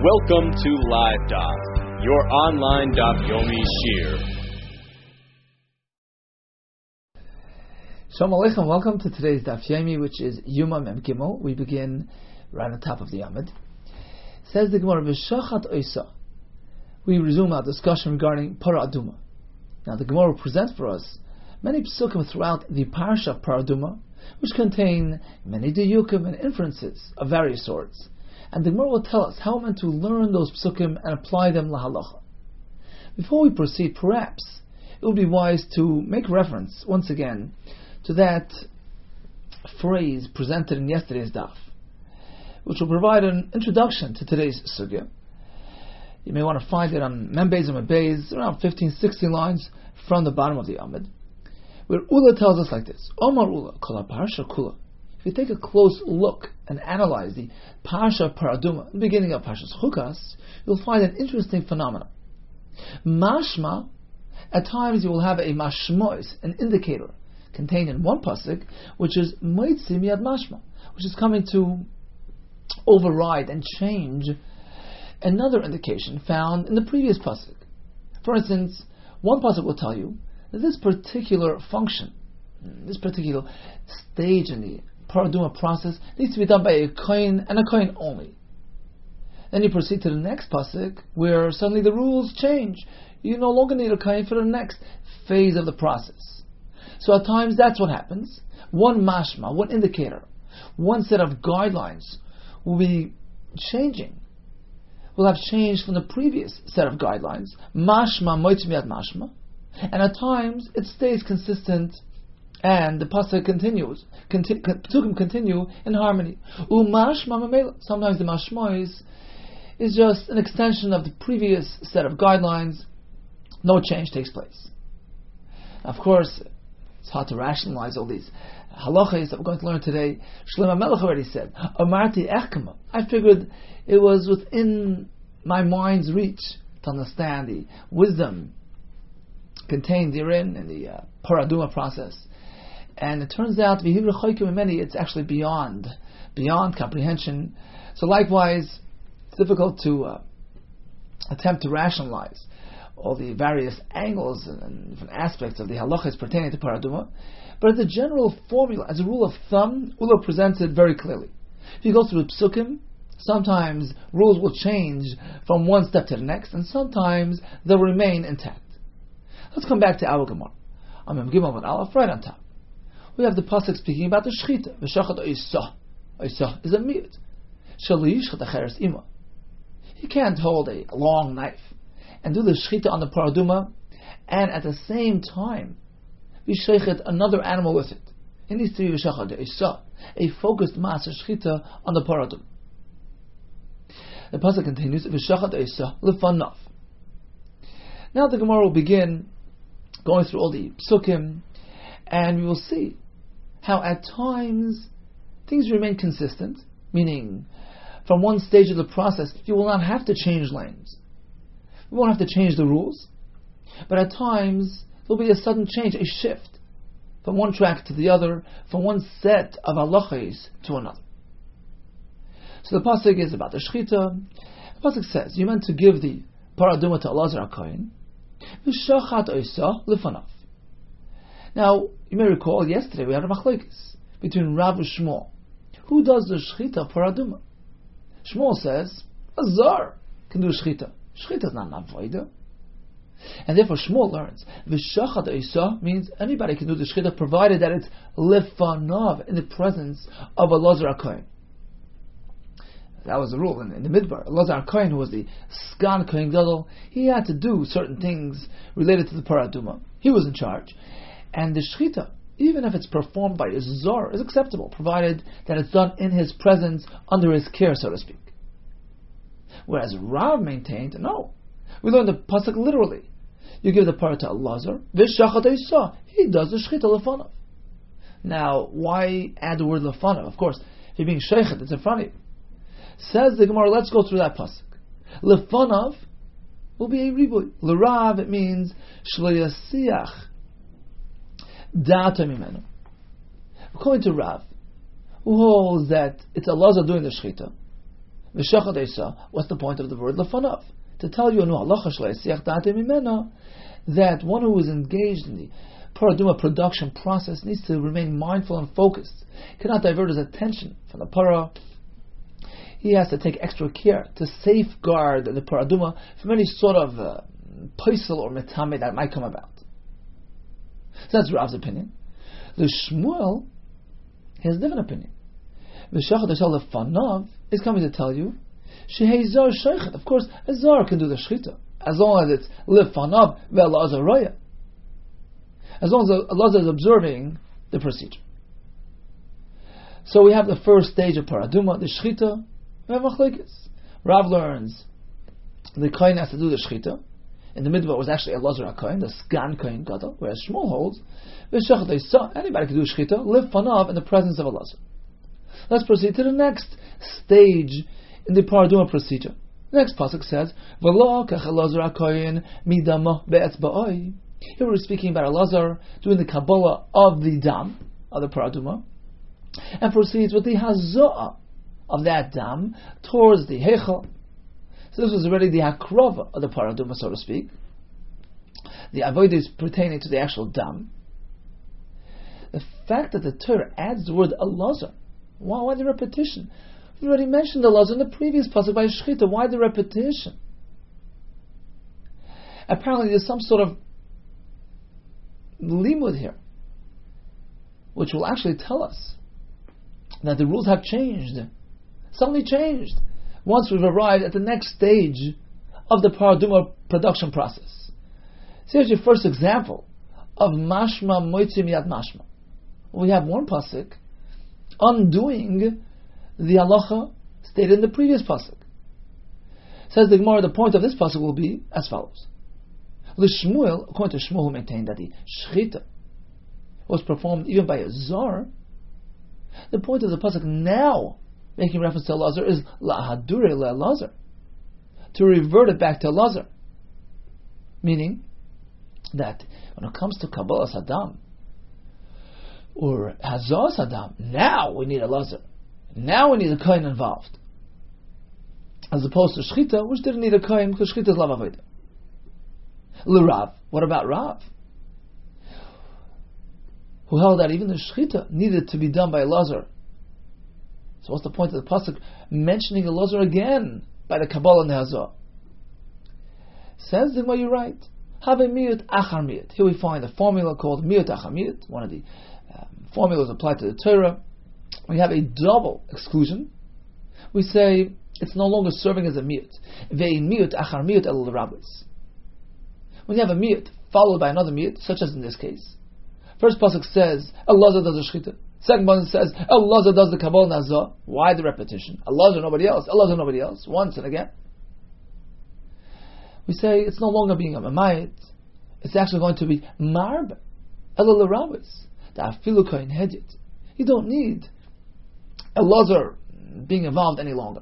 Welcome to Live Daf, your online Daf Yomi Shir. Shalom Aleichem, welcome to today's Daf Yomi, which is YOMA Mem Gimel. We begin right on top of the Amud. Says the Gemara, V'shachat oisa. We resume our discussion regarding Para Aduma. Now the Gemara will present for us many psukim throughout the Parsha of Para Aduma, which contain many diyukim and inferences of various sorts. And the Gemara will tell us how we're meant to learn those psukim and apply them lahalacha. Before we proceed, perhaps it would be wise to make reference once again to that phrase presented in yesterday's daf, which will provide an introduction to today's sugya. You may want to find it on Membeis and Membeis, around 15-16 lines from the bottom of the Amud, where Ula tells us like this: Omar Ula, kol parsha kula. If you take a close look and analyze the Parsha of Para Aduma, the beginning of Parshas Chukas, you'll find an interesting phenomenon. Mashma, at times you will have a mashmois, an indicator, contained in one pasuk, which is moitzi miyad mashma, which is coming to override and change another indication found in the previous pasuk. For instance, one pasuk will tell you that this particular function, this particular stage in the Para Aduma process needs to be done by a kohen and a kohen only. Then you proceed to the next pasuk, where suddenly the rules change. You no longer need a kohen for the next phase of the process. So at times that's what happens. One mashma, one indicator, one set of guidelines will be changing. Will have changed from the previous set of guidelines. Mashma moitzi miyad mashma. And at times it stays consistent and the pasuk continues. Psukim continue in harmony. Sometimes the mashma is just an extension of the previous set of guidelines. No change takes place. Of course, it's hard to rationalize all these halachas that we're going to learn today. Shlomo Melech already said, Amarti echkema. I figured it was within my mind's reach to understand the wisdom contained therein in the Para Aduma process. And it turns out, it's actually beyond comprehension. So likewise, it's difficult to attempt to rationalize all the various angles and different aspects of the halachas pertaining to Para Aduma. But as a general formula, as a rule of thumb, Ula presents it very clearly. If you go through the psukim, sometimes rules will change from one step to the next, and sometimes they'll remain intact. Let's come back to our Gemara. Amem Gimel with Aleph right on top. We have the pasuk speaking about the shechita. V'shachat oisa. Oisa is a miyut. Shelo yishchat acheres ima. He can't hold a long knife and do the shechita on the Para Aduma, and at the same time v'shechet another animal with it. It needs to be v'shachat oisa, a focused master shechita on the Para Aduma. The pasuk continues, v'shachat oisa lefanav. Now the Gemara will begin going through all the psukim, and we will see how at times things remain consistent, meaning from one stage of the process you will not have to change lanes. You won't have to change the rules. But at times there will be a sudden change, a shift from one track to the other, from one set of halachas to another. So the pasuk is about the shechita. The pasuk says, you're meant to give the Para Aduma to Elazar HaKohen, v'shachat oisa lefanav. Now, you may recall yesterday we had a machlokes between Rav and Shmuel. Who does the shechita of Para Aduma? Shmuel says, a zar can do shechita. Shechita is not an avodah. And therefore Shmuel learns, v'shachat oisa means anybody can do the shechita provided that it's lefanav, in the presence of Elazar HaKohen. That was the rule in the Midbar. Elazar HaKohen, who was the Sgan Kohen Gadol, he had to do certain things related to the Para Aduma. He was in charge. And the shechita, even if it's performed by a zar, is acceptable, provided that it's done in his presence, under his care, so to speak. Whereas Rav maintained, no. We learned the pasuk literally. You give the Para to Elazar, v'shachat oisa, he does the shechita lefanav. Now, why add the word lefanav? Of course, if you're being sheichet, it's in front of you. Says the Gemara, let's go through that pasuk. Lefanav will be a ribuy. L'Rav, it means shlo yasiach da'ata mimenu. According to Rav, who holds that it's Elazar doing the shechita, V'shachad eisa, what's the point of the word lefanav? To tell you that one who is engaged in the paraduma production process needs to remain mindful and focused. He cannot divert his attention from the para. He has to take extra care to safeguard the paraduma from any sort of paisel or metame that might come about. So that's Rav's opinion. The Shmuel has a different opinion. The Shachad Fanav is coming to tell you, Shehezar Sheikhet. Of course, a Zar can do the Shechita, as long as it's Liv Fanav Ve'Elazar Roya. As long as Allah is observing the procedure. So we have the first stage of Paraduma, the Shechita. We have Machlekes. Rav learns the Kohen has to do the Shechita. In the middle, it was actually Elazar HaKohen, the Sgan Kohen Gadol, whereas Shmuel holds, anybody can do Shechita, Liv Fanav in the presence of Elazar. Let's proceed to the next stage in the Paraduma procedure. The next pasuk says, "V'lo kach Elazar HaKohen midama be'etzba'oi." Here we're speaking about Elazar doing the Kabbalah of the dam, of the Paraduma, and proceeds with the Haza'ah of that dam towards the Heichal. So this was already the Hakrava of the Paraduma, so to speak. The avodah is pertaining to the actual dam. The fact that the Torah adds the word Elazar, why the repetition? We already mentioned Elazar in the previous pasuk by Shechita. Why the repetition? Apparently there's some sort of limud here, which will actually tell us that the rules have changed. Suddenly changed once we've arrived at the next stage of the Paraduma production process. So here's your first example of mashma moitzi miyad mashma. We have one pasuk undoing the halacha stated in the previous pasuk. Says the Gemara, the point of this pasuk will be as follows. L'Shmuel, according to Shmuel, who maintained that the shechita was performed even by a zar, the point of the pasuk now, making reference to Elazar, is la'hadure le'Elazar, to revert it back to Elazar. Meaning that when it comes to Kabbalah Saddam or Hazar Saddam, now we need Elazar. Now we need a Kohen involved. As opposed to Shechita, which didn't need a Kohen because Shechita is Lav Avodah. L'Rav, what about Rav? Who held that even the Shechita needed to be done by Elazar. So what's the point of the pasuk mentioning Elazar again by the Kabbalah and the Hazar? Says the Gemara, you're right. Have a miyut achar miyut. Here we find a formula called miyut achar miyut, one of the formulas applied to the Torah. We have a double exclusion. We say it's no longer serving as a miyut. Ve'in miyut achar miyut el rabbis. When you have a miyut followed by another miyut, such as in this case, first pasuk says Elazar does the shechita. Second pasuk says Elazar does the kabbalah nazar. Why the repetition? Elazar nobody else. Elazar nobody else. Once and again. We say it's no longer being a mamayit. It's actually going to be marb el rabbis. The afilu kohen hedyet. You don't need Elazar being involved any longer.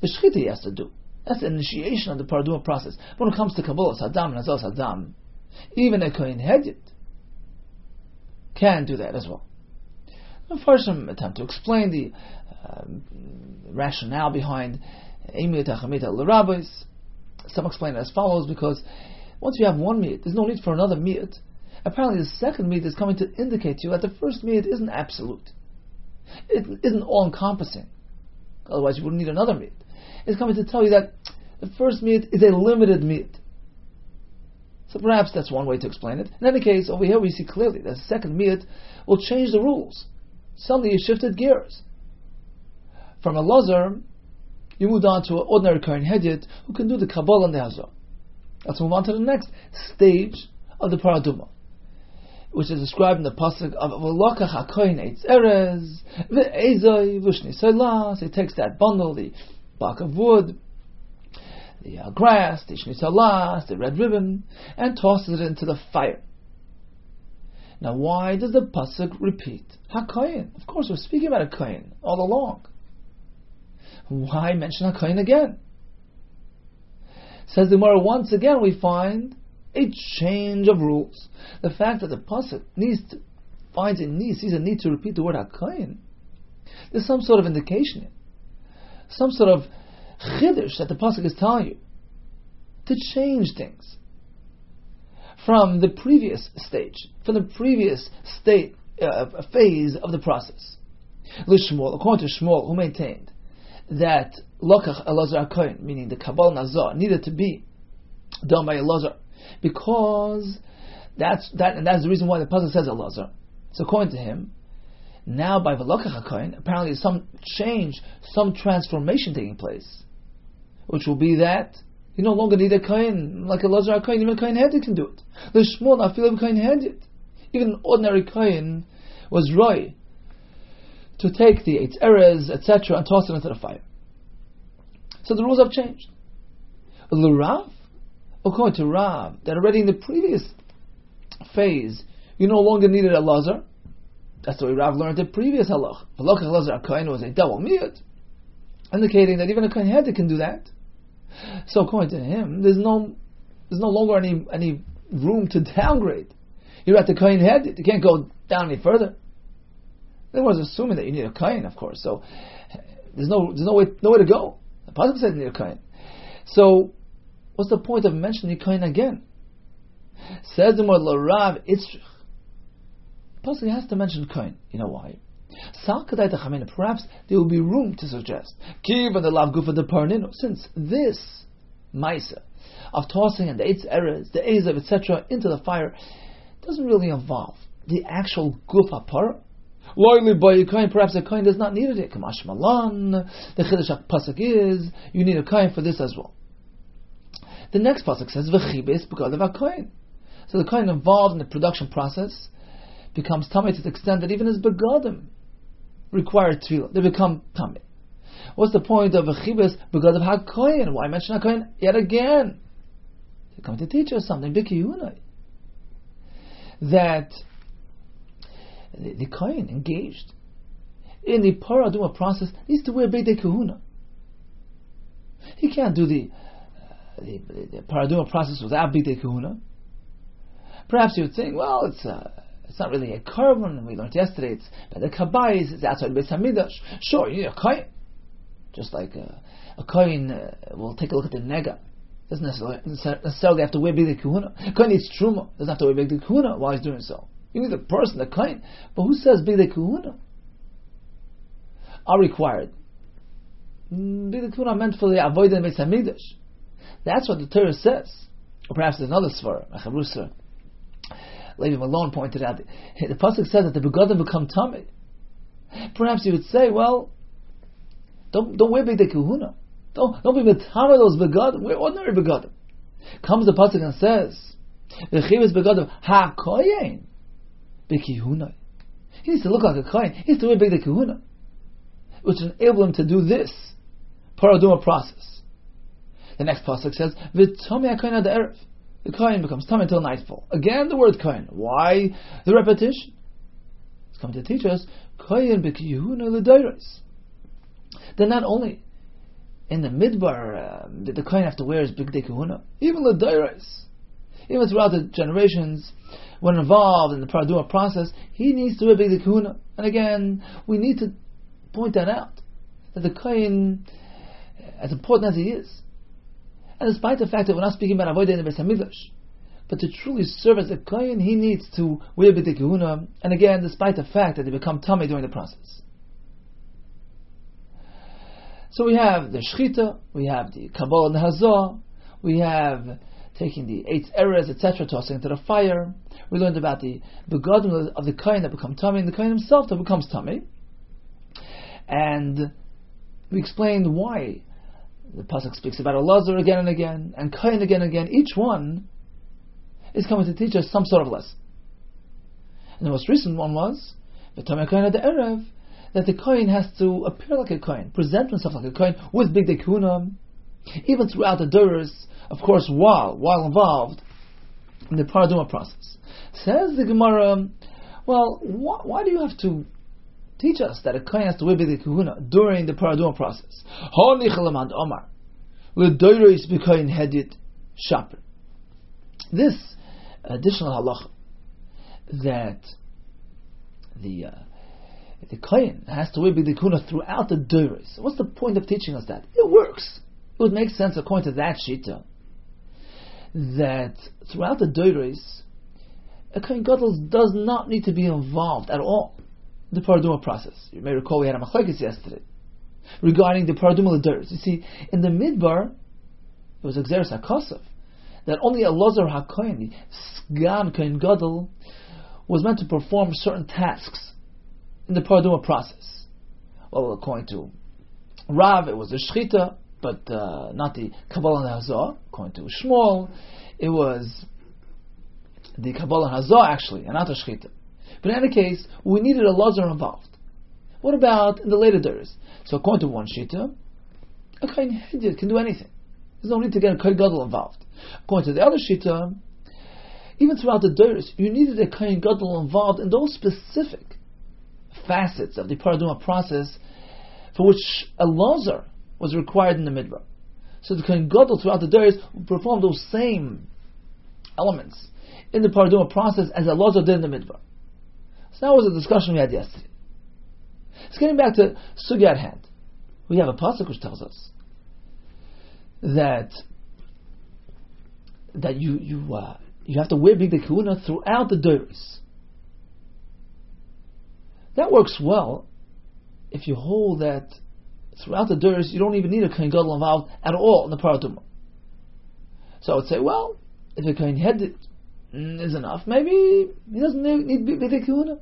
The shechita he has to do. That's the initiation of the paraduma process. When it comes to Kabbalah Saddam and Hazar Saddam, even a kohen hedyet can do that as well. First, some attempt to explain the rationale behind Emiyat Achamit al Rabbis. Some explain it as follows, because once you have one miyat, there's no need for another miyat. Apparently the second miyat is coming to indicate to you that the first miyat isn't absolute. It isn't all-encompassing. Otherwise you wouldn't need another miyat. It's coming to tell you that the first miyat is a limited miyat. So perhaps that's one way to explain it. In any case, over here we see clearly that the second miyat will change the rules. Suddenly you shifted gears. From Elazar, you moved on to an ordinary Kohen Hedyet who can do the Kabbalah and the Hazar. Let's move on to the next stage of the Paraduma, which is described in the pasuk of V'lokach HaKohen Eitz Erez V'ezoi V'shni Solas. He takes that bundle, the bark of wood, the grass, the Shni Solas, the red ribbon, and tosses it into the fire. Now, why does the pasuk repeat HaKohen? Of course, we're speaking about a Kohen all along. Why mention HaKohen again? Says the Gemara, once again we find a change of rules. The fact that the pasuk sees a need to repeat the word HaKohen, there's some sort of indication here. some sort of chiddush that the pasuk is telling you to change things from the previous stage, from the previous state, phase of the process. Lishmuel, according to Shmuel, who maintained that Lokach Elazar HaKohen, meaning the Kabbalah Nazar, needed to be done by Elazar, because that's the reason why the pasuk says Elazar. So according to him, now by Lokach HaKohen, apparently some change, some transformation taking place, which will be that you no longer need a kohen like Elazar HaKohen. Even a kohen headed can do it. The Shmuel not feel a kohen headed. Even an ordinary kohen was roy to take the eight errors, etc., and toss it into the fire. So the rules have changed. The Rav, according to Rav, that already in the previous phase you no longer needed Elazar. That's the way Rav learned the previous halach. Halach Elazar HaKohen was a double miyut, indicating that even a kohen headed can do that. So according to him, there's no longer any room to downgrade. You're at the kohen headed. You can't go down any further. They was assuming that you need a kohen, of course. So there's no way to go. The pasuk says you need a kohen. So what's the point of mentioning kohen again? Says the word Rav Itzrich. Pasuk has to mention kohen. You know why? Perhaps there will be room to suggest, since this Maisa of tossing and the eight errors, the Ezav, etc., into the fire doesn't really involve the actual Gufa Parah. Perhaps a kohen does not need it. Kamash Malan, the Chiddush pasuk is you need a kohen for this as well. The next pasuk says v'chibes because of a kohen. So the kohen involved in the production process becomes tamei to the extent that even his begadim require tefillah. They become tamei. What's the point of a chibes because of hakohen? Why mention hakohen yet again? They're coming to teach us something. B'kiyunai, that the kohen engaged in the paraduma process needs to wear b'dei kahuna. He can't do the paraduma process without b'dei kahuna. Perhaps you would think, well, it's not really a carbon, and we learned yesterday it's by the kabayis, it's outside the Beis Hamikdash. Sure, you need a kohen. Just like a kohen will take a look at the nega. Doesn't necessarily have to wear b'dei kahuna. Kohen needs truma, doesn't have to wear b'dei kahuna while he's doing so. You need the person, the kohen. But who says b'dei kahuna are required? B'dei kahuna meant for the avodah in Beis Hamikdash. That's what the Torah says. Or perhaps there's another svara, Achavrusa. Levi Malone pointed out, the pasuk says that the begadim become tamei. Perhaps you would say, well, don't wear b'dei kahuna. Don't be metamei those begadim. Wear ordinary begadim. Comes the pasuk and says, v'chibes begadim hakohen b'kihuna. He needs to look like a kohen. He needs to wear b'dei kahuna, which enable him to do this paraduma process. The next pasuk says, v'tomei hakohen ad erev. The kohen becomes tamei until nightfall. Again, the word kohen. Why the repetition? It's come to teach us kohen b'kiyuna l'dairos. Then not only in the midbar did the kohen have to wear his b'dei kahuna, even l'dairos, even throughout the generations when involved in the paraduma process, he needs to wear b'dei kahuna. And again, we need to point that out, that the kohen, as important as he is, and despite the fact that we're not speaking about avodah in the Beis Hamikdash, but to truly serve as a kohen, he needs to wear b'dei kahuna. And again, despite the fact that they become tamei during the process. So we have the shechita, we have the kabbalah nehazah, we have taking the eight errors, etc., tossing into the fire. We learned about the begadim of the kohen that become tamei, and the kohen himself that becomes tamei. And we explained why the pasuk speaks about Elazar again and again, and kohen again and again. Each one is coming to teach us some sort of lesson. And the most recent one was v'tomei kohen ad erev, that the kohen has to appear like a kohen, present himself like a kohen with b'dei kahuna, even throughout the doros, of course, while involved in the paraduma process. Says the Gemara, well, why do you have to teach us that a kohen has to wear b'dei kahuna during the paraduma process? This additional halacha that the The Kohen has to wear Bigdei Kehuna throughout the Doros. What's the point of teaching us that? It works. It would make sense according to that Shita that throughout the Doros, a Kohen Gadol does not need to be involved at all in the Paraduma process. You may recall we had a machlokes yesterday regarding the Paraduma Doros. You see, in the Midbar, it was Exeris HaKosov that only Elazar HaKohen, the Sgan Kohen Gadol, was meant to perform certain tasks in the Paraduma process. Well, according to Rav, it was the Shechita, but not the Kabbalah and Hazah. According to Shmuel, it was the Kabbalah and Hazah actually, and not the Shechita. But in any case, we needed a Lazar involved. What about in the later days? So according to one Shita, a Kohen Hedyot can do anything. There's no need to get a Kohen Gadol involved. According to the other Shita, even throughout the days, you needed a Kohen Gadol involved in those specific facets of the Paraduma process for which a Lazar was required in the Midbar. So the Kohen Gadol throughout the days would perform those same elements in the Paraduma process as a Lazar did in the Midbar. So that was a discussion we had yesterday. So getting back to Sugya at hand, we have a pasuk which tells us that you have to wear Bigdei Kehuna throughout the Doros. That works well if you hold that throughout the Doros you don't even need a Kohen Gadol involved at all in the Paraduma. So I would say, well, if a Kohen Hedyot is enough, maybe he doesn't need Bigdei Kehuna.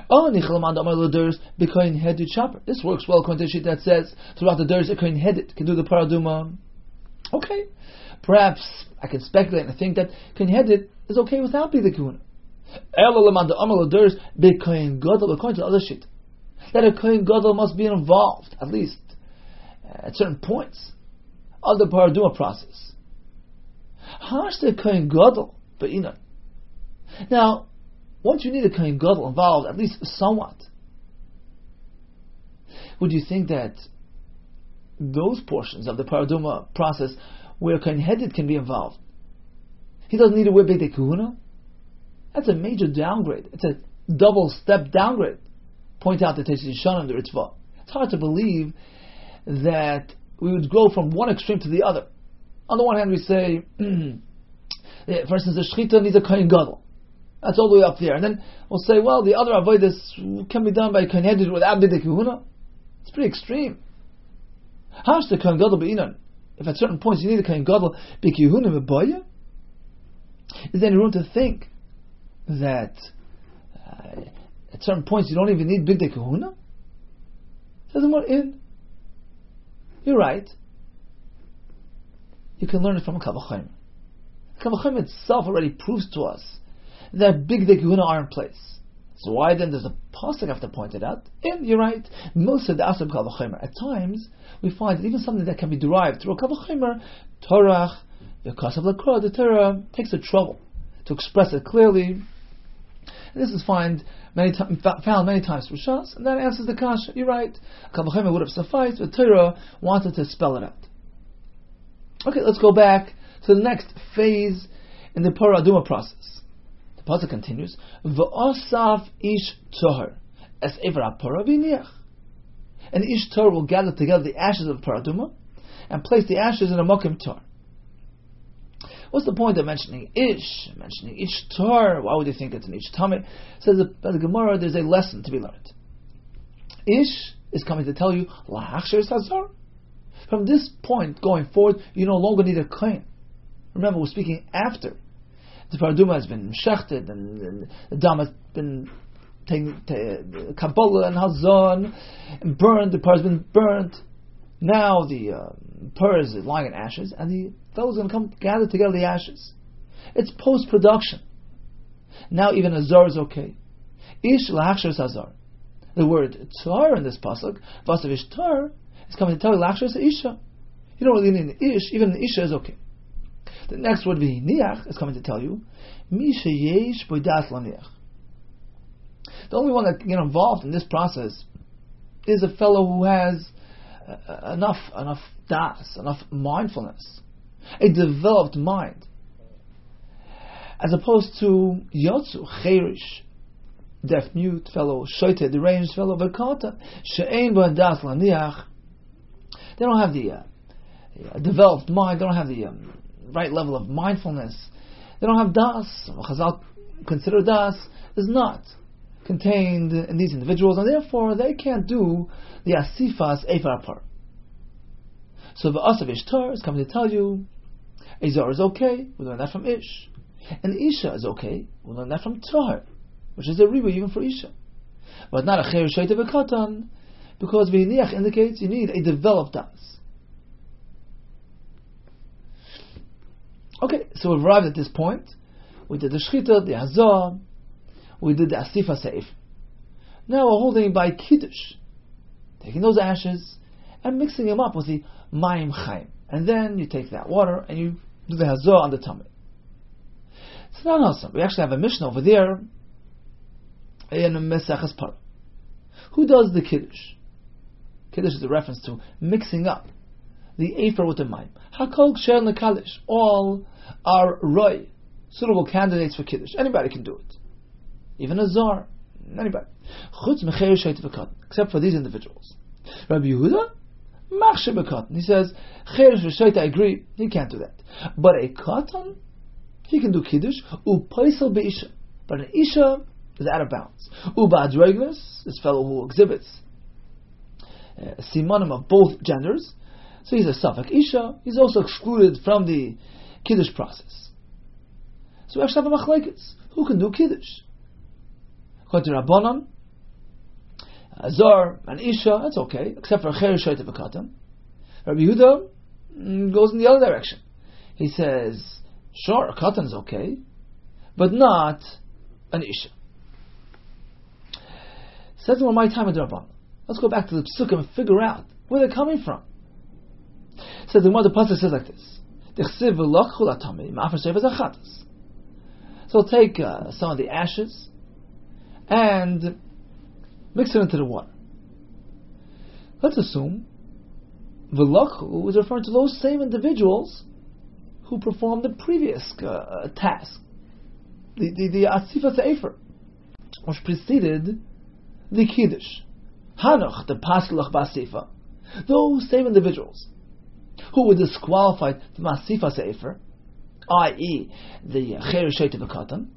Oh, this works well according to the sheet that says throughout the Doros a Kohen Hedyot can do the Paraduma. Okay, perhaps I can speculate and think that Kohen Hedyot is okay without Bigdei Kehuna. According to the other sheet, that a Kohen Gadol must be involved at least at certain points of the Paraduma process. How's the Kohen Gadol be'inan? Now, once you need a Kohen Gadol involved, at least somewhat, would you think that those portions of the Paraduma process where a Kohen Hedyot can be involved, he doesn't need to wear Bigdei Kehuna? That's a major downgrade. It's a double-step downgrade. Point out the Tesis Yishanim, the Ritzvah. It's hard to believe that we would go from one extreme to the other. On the one hand, we say, for instance, the Shechita needs a Kohen Gadol. That's all the way up there. And then we'll say, well, the other avodas can be done by Kohen Hedyot without Bigdei Kehuna. It's pretty extreme. How's the Kohen Gadol be'inan? If at certain points you need a Kohen Gadol Bigdei Kehuna v'boya, is there any room to think that at certain points you don't even need Bigdei Kehuna? Doesn't want in. You're right. You can learn it from a Kavachim. Kavachim itself already proves to us that Bigdei Kehuna are in place. So why then does the pasuk have to point it out? And you're right. Most of the asab Kavachimer. At times we find that even something that can be derived through a Kavachimer, Torah, the Kasav Lakra, the Torah takes the trouble to express it clearly. And this is found many times through Shas, and that answers the kasha. You're right. Kavachimer would have sufficed, but Torah wanted to spell it out. Okay, let's go back to the next phase in the Paraduma process. The pasuk continues, V'osaf ish tohar es ever ha'para v'niach. And ish tohar will gather together the ashes of Paraduma and place the ashes in a mokim tor. What's the point of mentioning ish tor? Why would you think it's an ish tameh? Says the Gemara, there's a lesson to be learned. Ish is coming to tell you lahachshir sazar. From this point going forward, you no longer need a kohen. Remember, we're speaking after the Paraduma has been shechted and the dam has been taken to Kabbalah and Hazon and burned. The par has been burnt. Now the par is lying in ashes, and the fellow's going to come gather together the ashes. It's post-production. Now even a zar is okay. Ish lahachshir sazar. The word tar in this pasuk, vasav ish tar, is coming to tell you lahachshir isha. You don't really need an ish. Even an isha is okay. The next word v'niach is coming to tell you mi sheyesh boidas laniach. The only one that can get involved in this process is a fellow who has enough das, enough mindfulness, a developed mind, as opposed to yotzu cherish, deaf mute fellow, shoite deranged fellow, v'kata she'ein bo das laniach. They don't have the developed mind. They don't have the right level of mindfulness. They don't have das. Chazal consider das is not contained in these individuals, and therefore they can't do the asifas eifar apart. So the asav ishtar is coming to tell you, Azar is okay. We learn that from Ish, and Isha is okay. We learn that from Tahar, which is a riba even for Isha, but not a cher shaita v'katan, because v'hiniach indicates you need a developed das. Okay, so we've arrived at this point. We did the shchita, the hazah, we did the asifa seif. Now we're holding by kiddush, taking those ashes and mixing them up with the mayim chaim, and then you take that water and you do the hazah on the tummy. It's not awesome. We actually have a mishnah over there in Mesachas Parah. Who does the kiddush? Kiddush is a reference to mixing up the afer with the mayim. Hakol ksher lekalish. All are roy, suitable candidates for kiddush. Anybody can do it. Even a zar. Anybody. Chutz mecher sheit v'katan. Except for these individuals. Rabbi Yehuda, machshe b'katan. He says, cheresh v'sheit, I agree, he can't do that. But a katan, he can do kiddush. U'paisel be'isha. But an isha is out of bounds. U'ba'adregnes, this fellow who exhibits simanim of both genders, so he's a Safek Isha, he's also excluded from the Kiddush process. So we actually have a machlekes. Who can do Kiddush? According to Rabbanan, Azar and Isha, that's okay, except for Cher Shoyte V'Katan. Rabbi Yehuda goes in the other direction. He says, sure, a Katan is okay, but not an Isha. Says on my time at Rabbanan. Let's go back to the Psukim and figure out where they're coming from. So the Gemara, the pasuk says like this: so take some of the ashes and mix it into the water. Let's assume v'lakhu is referring to those same individuals who performed the previous task, the asifa sefer, which preceded the kiddush. Hanoch, the paslach basifa, those same individuals who were disqualified from asifa sefer, i.e., the cher sheit v'katan,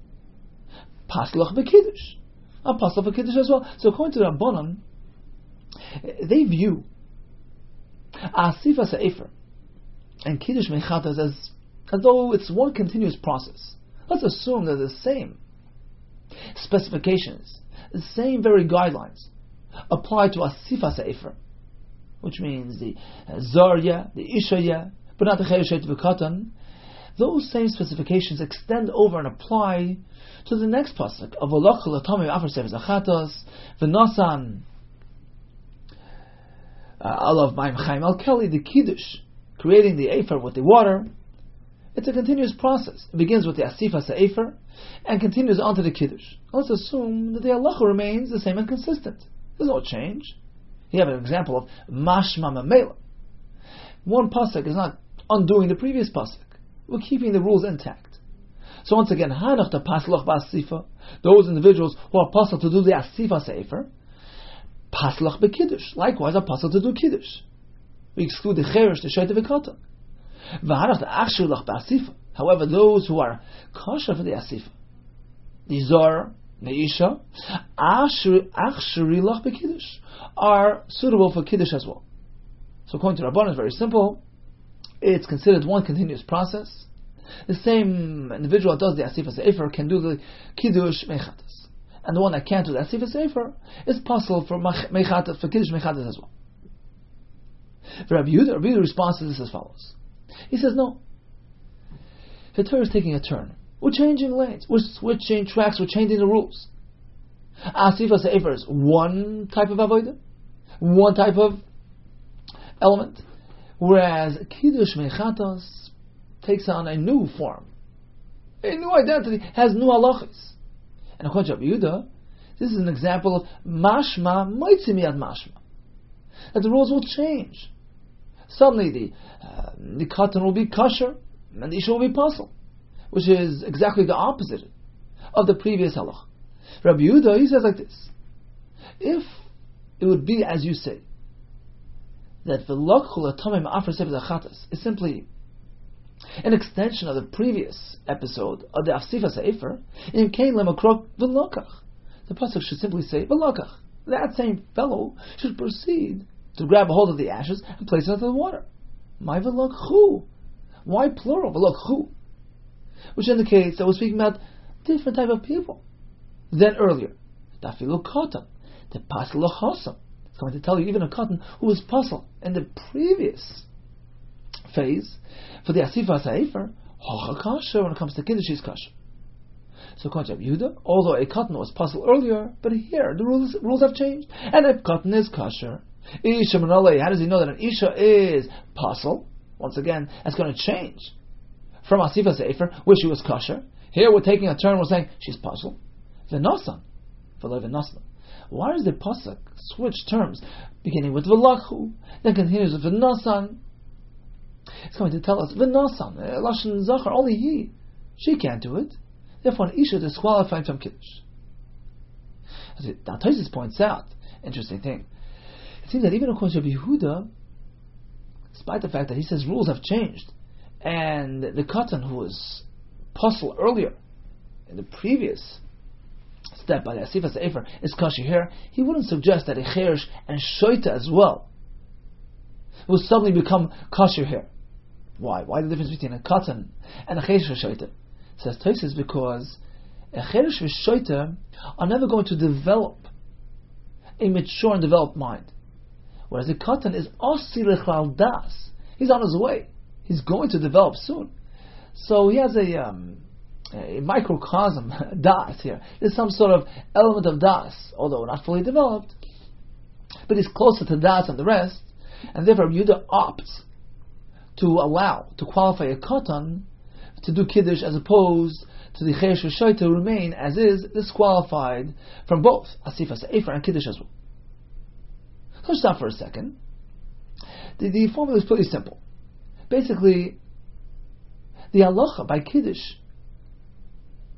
paslach b'kiddush, a paslach b'kiddush as well. So according to the Rabbanan, they view asifa sefer and kiddush mechatas as though it's one continuous process. Let's assume that the same specifications, the same very guidelines apply to asifa sefer, which means the zarya, the ishaya, but not the cher v'katan. Those same specifications extend over and apply to the next pasuk of Olach l'tamei afar sefer zachatos v'nasan alav ma'im chaim al keli, the kiddush, creating the afer with the water. It's a continuous process. It begins with the asifa sefer and continues on to the kiddush. Let's assume that the halacha remains the same and consistent. There's no change. You have an example of mashma mamela. One pasuk is not undoing the previous pasuk. We're keeping the rules intact. So once again, hanach the paslach ba'asifa, those individuals who are pasal to do the asifa sefer, paslach be'kiddush, likewise are pasal to do kiddush. We exclude the cheresh, the sheit v'katan. V'hanach the achshirlach ba'asifa. However, those who are kosher for the asifa, the zor, the isha, achshirilach be'kiddush, are suitable for kiddush as well. So according to Rabbanan, it's very simple. It's considered one continuous process. The same individual that does the asifa sefer can do the kiddush mechatas, and the one that can't do the asifa sefer is possible for mechatas, for kiddush mechatas as well. For Rabbi Yehuda responds to this as follows. He says, no, the Torah is taking a turn. We're changing lanes. We're switching tracks. We're changing the rules. Asifa sefer is one type of avodah, one type of element, whereas kiddush mechatas takes on a new form, a new identity, has new halachas. And according to Rabbi Yehuda, this is an example of mashma moitzi miyad mashma, that the rules will change. Suddenly the katan will be kosher and the isha will be pasul, which is exactly the opposite of the previous halach. Rabbi Yehuda, he says like this: if it would be as you say, that the lokchul atamim after sefer zachatas is simply an extension of the previous episode of the Afsifa Sefer, in Kain Lemakrok V'lokach. The pasuk should simply say V'lokach. That same fellow should proceed to grab a hold of the ashes and place it into the water. My V'lokchu. Why plural? V'lokchu. Which indicates that we're speaking about different type of people than earlier. Dafilu Kotan. The Pasal Chosam. It's going to tell you even a cotton who was puzzled in the previous phase for the Asifa Sefer, Hocha Kasher, when it comes to Kiddush, is Kasher. So, according to Yehuda, although a cotton was puzzled earlier, but here the rules have changed, and if cotton is Kasher, Isha Manole, how does he know that an Isha is puzzled? Once again, that's going to change from Asifa Sefer, where she was Kasher. Here we're taking a turn, we're saying she's puzzled. V'nosan, v'nosan. Why does the pasuk switch terms, beginning with v'lakhu, then continues with v'nosan? It's going to tell us v'nosan, lashon zachar, only he, she can't do it. Therefore, an isha is disqualified from kiddush. Now, Tosfos points out, interesting thing. It seems that even according to Rabbi Yehuda, despite the fact that he says rules have changed, and the katan who was puzzled earlier in the previous step by the Asifa Sefer is kasher here, he wouldn't suggest that a cheresh and shoita as well will suddenly become kasher here. Why? Why the difference between a katan and a cheresh and shoita? Says Tosfos, because a cheresh and shoita are never going to develop a mature and developed mind, whereas a katan is osi lechlal das. He's on his way. He's going to develop soon. So he has a microcosm das here. There's some sort of element of das, although not fully developed, but he's closer to das than the rest, and therefore Yehuda opts to qualify a katan to do kiddush as opposed to the cheresh v'shoita to remain as is, disqualified from both Asifa Sefer and kiddush as well. Let's stop for a second. The formula is pretty simple. Basically, the halacha by kiddush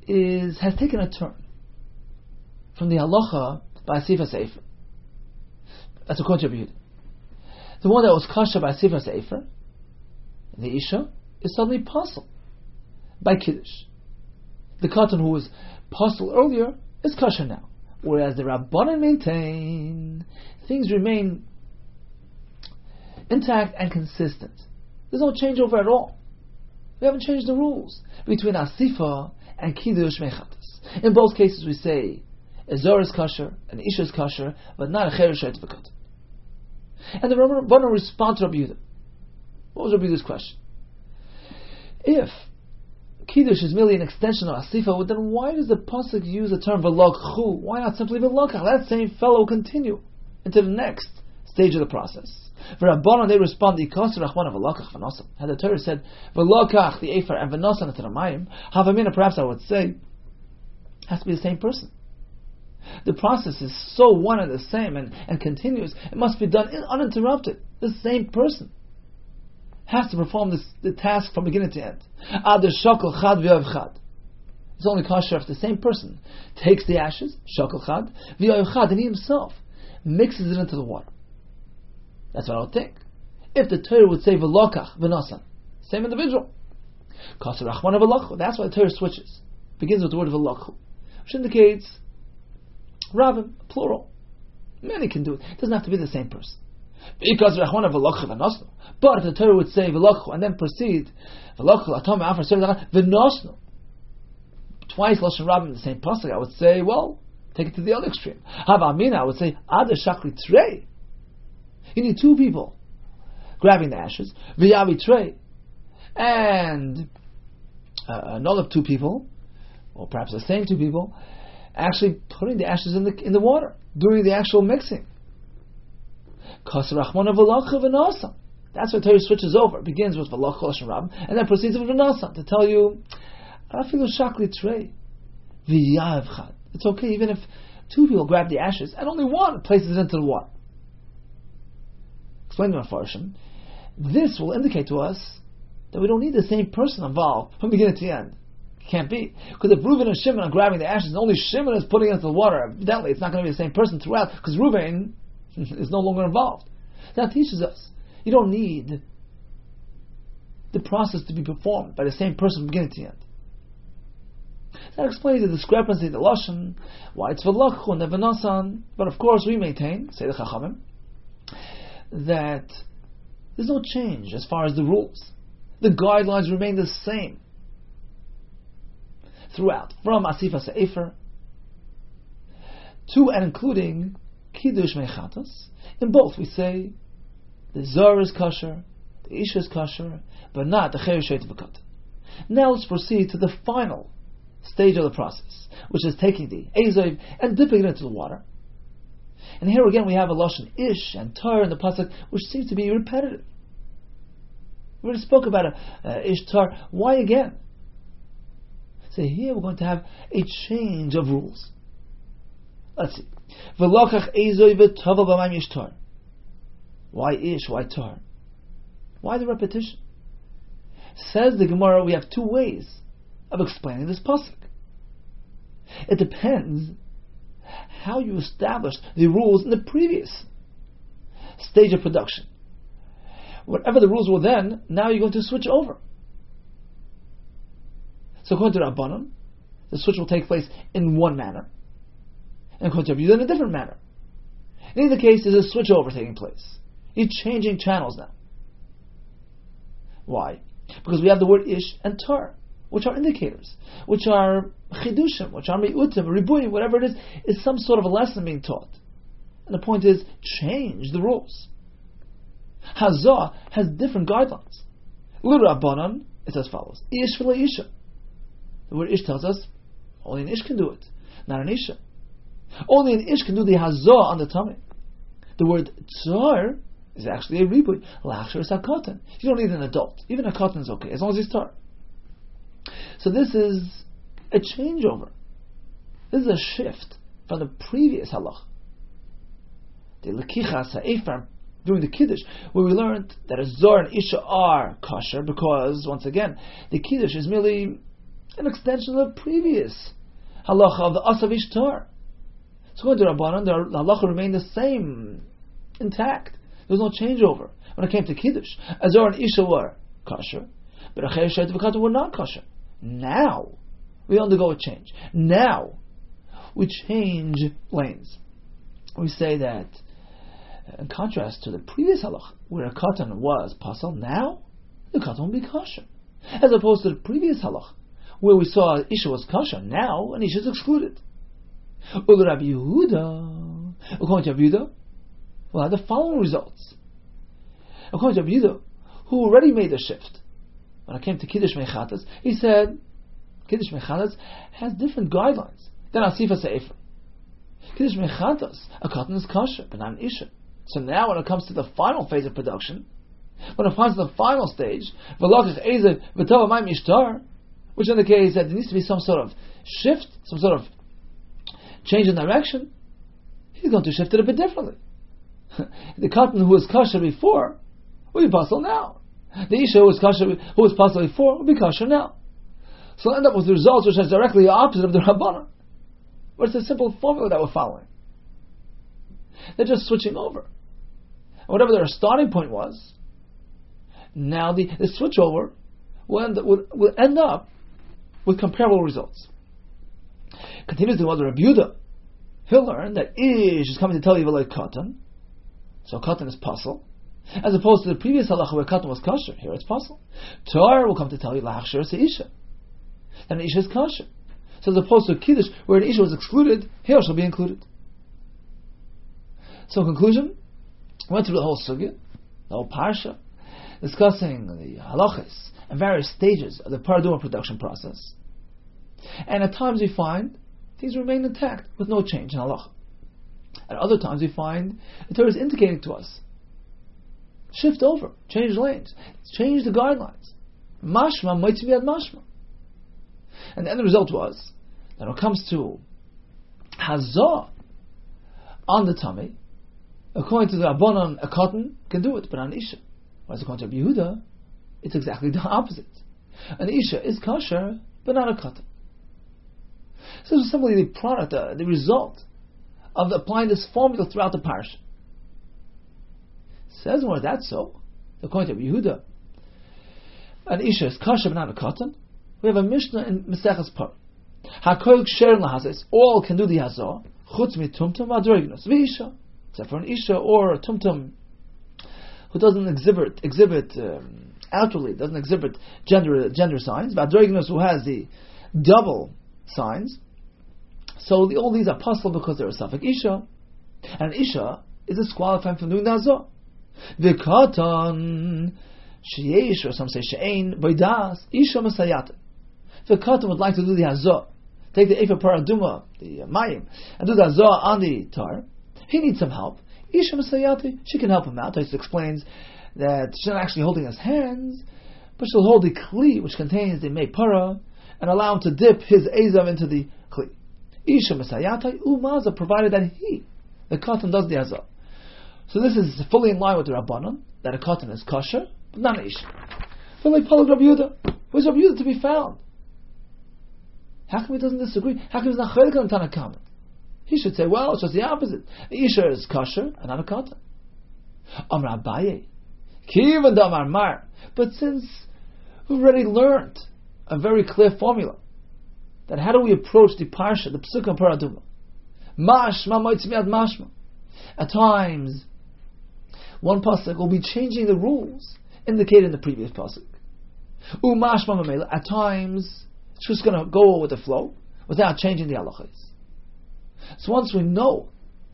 has taken a turn from the halacha by Asifa Sefer. That's according to Rabbi Yehuda. The one that was kasher by Asifa Sefer, the isha, is suddenly puzzled by kiddush. The katan who was puzzled earlier is kasher now, whereas the Rabbanan maintain things remain intact and consistent. There's no changeover at all. We haven't changed the rules between Asifa and Kiddush Mechatas. In both cases we say a Zor is kasher, an Isha is kasher, but not a Cheresh Shait V'Kat. And the Rabbanan respond to Rabbi Yehuda. What was Rabbi Yehuda's question? If Kiddush is merely an extension of Asifa, then why does the pasuk use the term V'lokchu? Why not simply V'lokach? That same fellow will continue into the next stage of the process. For Rabbanan, they respond, and the Torah said, V'lokach, the Efer, and V'nosan, the Ramayim, Havamina, perhaps I would say, has to be the same person. The process is so one and the same and continuous, it must be done uninterrupted. The same person has to perform the task from beginning to end. It's only kosher if the same person takes the ashes, shakal chad, v'yav chad, and he himself mixes it into the water. That's what I would think. If the Torah would say v'lokach v'nasan, same individual. Kasser rachmana v'lokchu. That's why the Torah switches. Begins with the word v'lokchu, which indicates Rabbim, plural. Many can do it. It doesn't have to be the same person. Because rachmana v'lokchu v'nasnu. But if the Torah would say v'lokchu and then proceed v'lokchu atom afar v'nasnu, twice lashon Rabbim in the same pasuk, I would say, well, take it to the other extreme. Hava amina, I would say adar shakli trei. You need two people grabbing the ashes, v'yavi trei, and another two people, or perhaps the same two people, actually putting the ashes in the water, doing the actual mixing. That's why Torah switches over. It begins with v'lach lashon Rabbim, and then proceeds with v'nasan to tell you, afilu shakli trei, v'yav chad. It's okay even if two people grab the ashes and only one places it into the water. Explain to Mepharshim, this will indicate to us that we don't need the same person involved from beginning to end. Can't be. Because if Reuven and Shimon are grabbing the ashes, and only Shimon is putting it into the water, evidently it's not going to be the same person throughout, because Reuven is no longer involved. That teaches us you don't need the process to be performed by the same person from beginning to end. That explains the discrepancy, the lashon, why it's v'lakhu and v'nasan. But of course, we maintain, say the Chachamim, that there's no change as far as the rules. The guidelines remain the same throughout, from Asifa Sefer to and including Kiddush Mechatas. In both, we say the Zor is kosher, the Isha is kosher, but not the Cher Sheit V'Kat. Now let's proceed to the final stage of the process, which is taking the Ezoiv and dipping it into the water. And here again we have a lashon Ish and Tar in the pasuk, which seems to be repetitive. We already spoke about Ish Tar. Why again? So here we're going to have a change of rules. Let's see. V'lakach Ezoiv v'tava b'mayim Ish Tar. Why Ish? Why Tar? Why the repetition? Says the Gemara, we have two ways of explaining this pasuk. It depends how you established the rules in the previous stage of production. Whatever the rules were then, now you're going to switch over. So according to Rabbanon, the switch will take place in one manner, and according to Rabbi Yehuda in a different manner. In either case, there's a switch over taking place. You're changing channels now. Why? Because we have the word Ish and Tar, which are indicators, which are chidushim, which are mi'utim, ribuyim, whatever it is some sort of a lesson being taught. And the point is, change the rules. Hazah has different guidelines. L'Rabbanan, it's as follows: Ish v'la Isha. The word Ish tells us only an Ish can do it, not an Isha. Only an Ish can do the Hazah on the tummy. The word Tzar is actually a ribuy. L'achshir is a katan. You don't need an adult. Even a katan is okay, as long as he's tar. So this is a changeover. This is a shift from the previous halach. The lekicha sa'efar during the kiddush, where we learned that a zor and isha are kosher, because once again the kiddush is merely an extension of the previous halacha of the asav ishtar. So going to Rabbanan, the halacha remained the same, intact. There was no changeover when it came to kiddush. A zor and isha were kosher, but a cher sheit v'kata were not kosher. Now we undergo a change. Now we change lanes. We say that in contrast to the previous halach, where a katan was pasal, now the katan will be kosher. As opposed to the previous halach, where we saw Isha was kosher, now an Isha is excluded. Rabbi Yehuda, according to Rabbi Yehuda, we'll have the following results. According to Rabbi Yehuda, who already made the shift, when it came to Kiddush Mechatas, he said Kiddush Mechatas has different guidelines than Asifa Sefer. Kiddush Mechatas, a katan is kosher, but not an Isha. So now when it comes to the final phase of production, when it comes to the final stage, which indicates that there needs to be some sort of shift, some sort of change in direction, he's going to shift it a bit differently. The katan who was kosher before will be possible now. The Isha who was possible before will be kosher now. So we'll end up with the results which is directly opposite of the Rabbanan. But it's a simple formula that we're following. They're just switching over. And whatever their starting point was, now the switchover will end up with comparable results. Continues to Rabbi Yehuda. He'll learn that Ish is coming to tell you like katan, so katan is pasul, as opposed to the previous halacha where katan was kosher. Here it's pasul. Tar will come to tell you la'achshir is Isha, then Isha is kosher. So as opposed to kiddush where an Isha was excluded, here shall be included. So in conclusion, we went through the whole sugya, the whole parsha, discussing the halachas and various stages of the paraduma production process. And at times we find things remain intact with no change in halacha. At other times we find the Torah is indicating to us, shift over, change lanes, change the guidelines. Mashma might be at mashma. And the end result was that when it comes to hazah on the tummy, according to the Rabbanan, a katan can do it, but an Isha. Whereas according to Rabbi Yehuda, it's exactly the opposite. An Isha is kosher, but not a katan. So this is simply the product, the result of applying this formula throughout the parsha. Says more, that's so. According to Rabbi Yehuda, an isha is kasha but not a katan. We have a Mishnah in Maseches Par. Hakoyk sheren lahazes, all can do the hazah, chutz mi tumtum v'adroignus, v'isha, except for an isha or a tumtum who doesn't exhibit outwardly, doesn't exhibit gender signs, v'adroignus who has the double signs. So all these are possible because they're a suffix isha, and isha is disqualified from doing the hazah. V'katan sheyesh, or some say she'ein, b'das isha masayat. If a katan would like to do the hazah, take the ephah paraduma, the mayim, and do the hazah on the tar, he needs some help. Isha masayati, she can help him out. It explains that she's not actually holding his hands, but she'll hold the kli, which contains the mei para, and allow him to dip his ezav into the kli. Isha masayati umaza, provided that the katan, does the hazah. So this is fully in line with the Rabbanon, that a katan is kosher, but not an isha. Fully followed Rabbi Yehuda. Where's Rabbi Yehuda to be found? How come he doesn't disagree? How come he's not chaylik on Tanna Kama? He should say, well, it's just the opposite. Isha is kosher and not a katan. Amar Abaye, Kivan Damar Mar. But since we've already learned a very clear formula, that how do we approach the parsha, the psukim paraduma? Mashma moitzmiad mashma. At times, one pasuk will be changing the rules indicated in the previous pasuk. Mashma mamela. At times, it's just going to go with the flow without changing the halachas. So once we know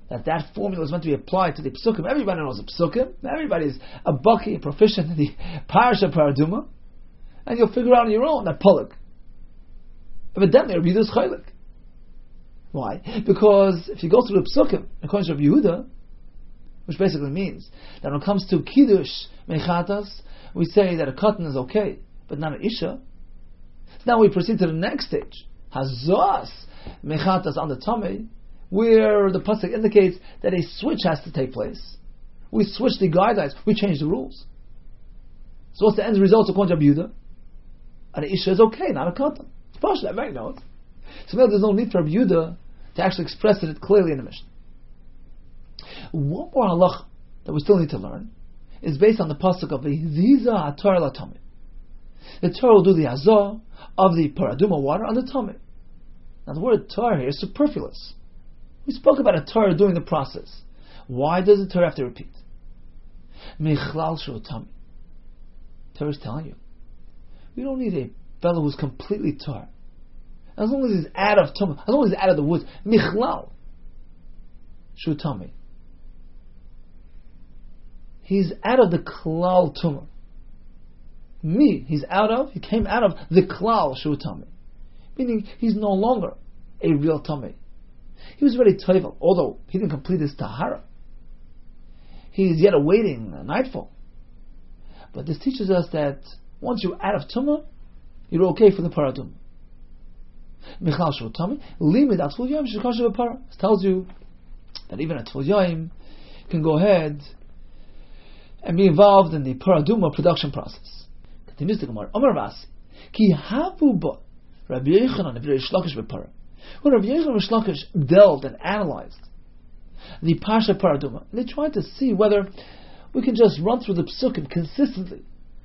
that formula is meant to be applied to the psukim, everybody knows the psukim, everybody's a baki, proficient in the parsha paraduma, and you'll figure out on your own that pulik. Evidently, Rabbi Yehuda is chaylik. Why? Because if you go through the psukim, according to Rabbi Yehuda, which basically means that when it comes to kiddush mechatas, we say that a katan is okay, but not an isha. Now we proceed to the next stage, hazas mechatas on the tummy, where the pasuk indicates that a switch has to take place. We switch the guidelines, we change the rules. So what's the end result according to Rabbi Yehuda? An isha is okay, not a katan. It's partial, everybody knows. So now there's no need for Rabbi Yehuda to actually express it clearly in the Mishnah. One more halacha that we still need to learn is based on the pasuk of the Ziza HaTorah LaTameh. The Torah will do the hazah of the paraduma water on the tummy. Now the word Torah here is superfluous. We spoke about a Torah doing the process. Why does the Torah have to repeat? Michlal shu tummy. Torah is telling you, we don't need a fellow who's completely Torah. As long as he's out of tumah, as long as he's out of the woods, michlal shu tummy. He's out of the klal tumah. He came out of the klal shu tummy. Meaning, he's no longer a real tummy. He was very toivel, although he didn't complete his tahara. He is yet awaiting nightfall. But this teaches us that once you're out of tumah, you're okay for the paradum. Michlal shu tummy, limit atful yom shekasha b'para. This tells you that even a tful yom can go ahead and be involved in the paraduma production process. Continues the Gemara. Amar Vasi, ki havu ba Rabbi Yehuda and Fri Jun b'para. When Rabbi Yehuda and Fri Jun delved and analyzed the parsha paraduma, they tried to see whether we can just run through the psukim consistently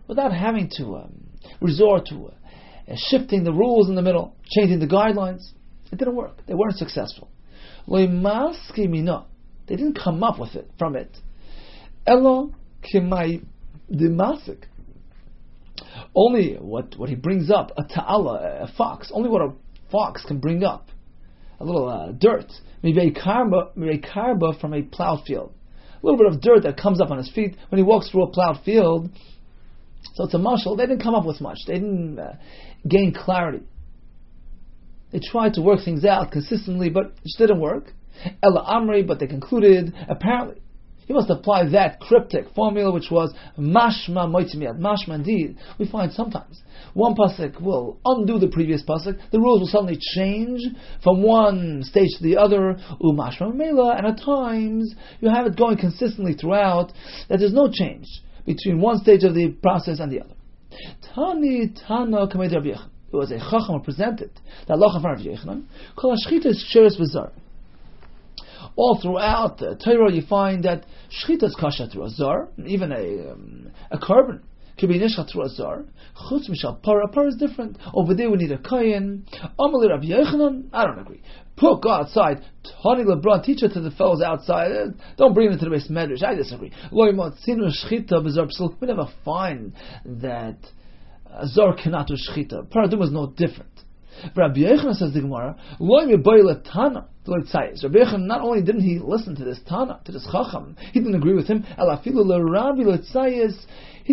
without having to resort to shifting the rules in the middle, changing the guidelines. It didn't work. They weren't successful. They didn't come up with it from it. Elo kimai dimasik. Only what he brings up, a ta'ala, a fox, only what a fox can bring up. A little dirt. Maybe a karba from a plowed field. A little bit of dirt that comes up on his feet when he walks through a plowed field. So it's a mashal. They didn't come up with much. They didn't gain clarity. They tried to work things out consistently, but it didn't work. Ella Amri, but they concluded, apparently, you must apply that cryptic formula, which was mashma moitzimiad. Mashma, indeed, we find sometimes one pasuk will undo the previous pasuk. The rules will suddenly change from one stage to the other. Mashma mela, and at times you have it going consistently throughout. That there's no change between one stage of the process and the other. Tani Tana Kamed Rabbi Yehuda. It was a chacham who presented that halacha in front of Yochanan. Kol hashchita is ksheres v'zar. All throughout the Torah, you find that shchita is kasha through a zar, even a carbon could be nishcha through a zar. Chutz mishal para. Para is different. Over there we need a kohen. Amalei Rabbi Yehuda, I don't agree. Go outside. Tani lebron, teach it to the fellows outside. Don't bring them to the base medrash. I disagree. We never find that a zar cannot do shchita. Paraduma is no different. But Rabbi Yehuda, says the Gemara, Rabbi Yehuda, not only didn't he listen to this Tana, to this Chacham, he didn't agree with him. He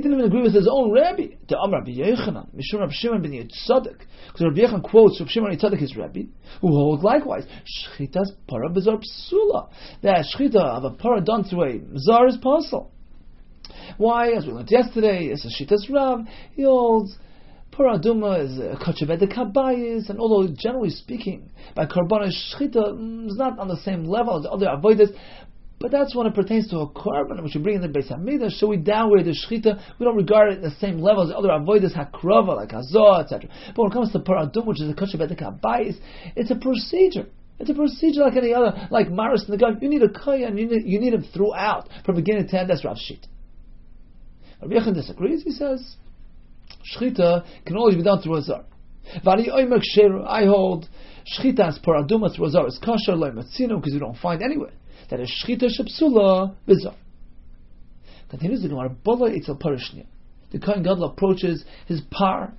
didn't even agree with his own Rabbi. The Rabbi Yehuda, Mishum Rabbi Shimon ben Yitzadek, because Rabbi Yehuda quotes Rabbi Shimon ben Yitzadek, his Rabbi, who holds likewise Shchitas para bezar psula. That Shchita of a para done through a zar is possible. Why? As we learned yesterday, it's a Shitas Rav. He holds Paraduma is a kachaved kabayis, and although generally speaking, by korban shchita is not on the same level as other avodas, but that's when it pertains to a korban which we bring in the Beis Hamikdash. So we downgrade the shchita. We don't regard it in the same level as other avodas, hakrava like hazah, etc. But when it comes to paraduma, which is a kachaved kabayis, it's a procedure. It's a procedure like any other, like Maris and the God. You need a kohen, you need him throughout, from beginning to end. That's Rav Shita. Rabbi Yehuda disagrees. He says shchita can always be done through a zar. I hold shchita as paraduma through a zar is kosher loy matzino, because you don't find anywhere that is shchita shepsula bizar. Continues the Gemara. Bola itzel parishnia. The Kohen Gadol approaches his par